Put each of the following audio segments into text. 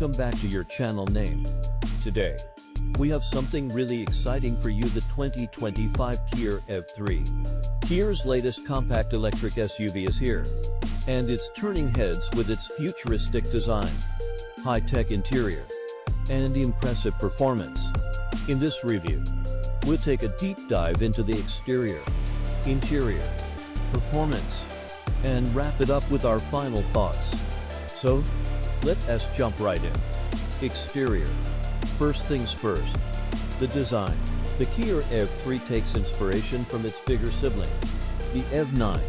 welcome back to your channel name. Today, we have something really exciting for you, the 2025 Kia EV3. Kia's latest compact electric SUV is here, and it's turning heads with its futuristic design, high-tech interior, and impressive performance. In this review, we'll take a deep dive into the exterior, interior, performance, and wrap it up with our final thoughts. So, let us jump right in. Exterior. First things first. The design. The Kia EV3 takes inspiration from its bigger sibling, the EV9,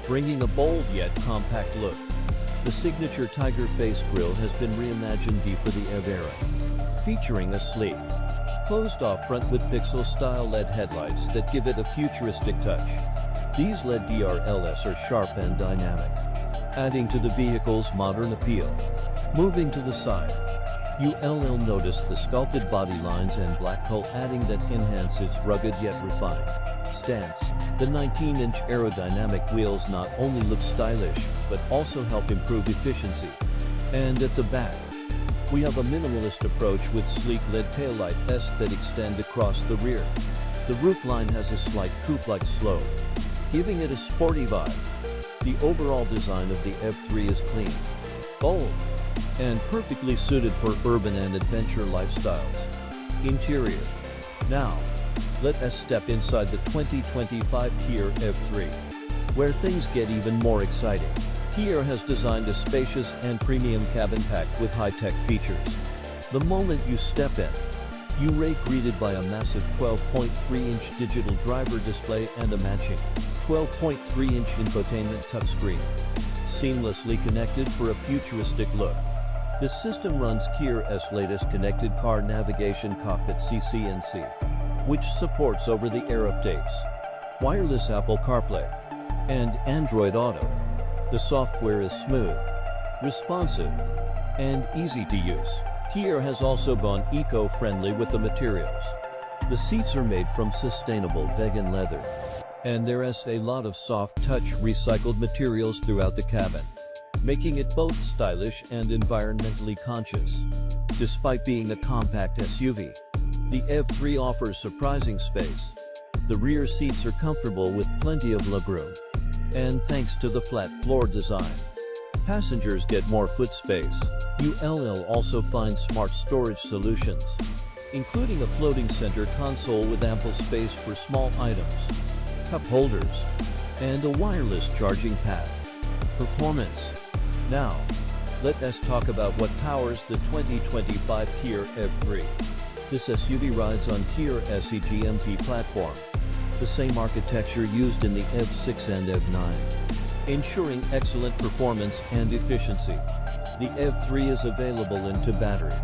bringing a bold yet compact look. The signature tiger face grille has been reimagined for the EV era, featuring a sleek, closed-off front with pixel-style LED headlights that give it a futuristic touch. These LED DRLs are sharp and dynamic, adding to the vehicle's modern appeal. Moving to the side, you'll notice the sculpted body lines and black hull, adding that enhance its rugged yet refined stance. The 19-inch aerodynamic wheels not only look stylish, but also help improve efficiency. And at the back, we have a minimalist approach with sleek LED taillights that extend across the rear. The roofline has a slight coupe-like slope, giving it a sporty vibe. The overall design of the EV3 is clean, bold, and perfectly suited for urban and adventure lifestyles. Interior. Now, let us step inside the 2025 Kia EV3, where things get even more exciting. Kia has designed a spacious and premium cabin packed with high-tech features. The moment you step in, you're greeted by a massive 12.3-inch digital driver display and a matching 12.3-inch infotainment touchscreen, seamlessly connected for a futuristic look. The system runs Kia's latest connected car navigation cockpit (CCNC), which supports over-the-air updates, wireless Apple CarPlay, and Android Auto. The software is smooth, responsive, and easy to use. Kia has also gone eco-friendly with the materials. The seats are made from sustainable vegan leather, and there is a lot of soft-touch recycled materials throughout the cabin, making it both stylish and environmentally conscious. Despite being a compact SUV, the EV3 offers surprising space. The rear seats are comfortable with plenty of legroom, and thanks to the flat floor design, passengers get more foot space. You'll also find smart storage solutions, including a floating center console with ample space for small items, cup holders, and a wireless charging pad. Performance. Now, let us talk about what powers the 2025 Kia EV3. This SUV rides on Kia's eGMP platform, the same architecture used in the EV6 and EV9, ensuring excellent performance and efficiency. The EV3 is available in 2 battery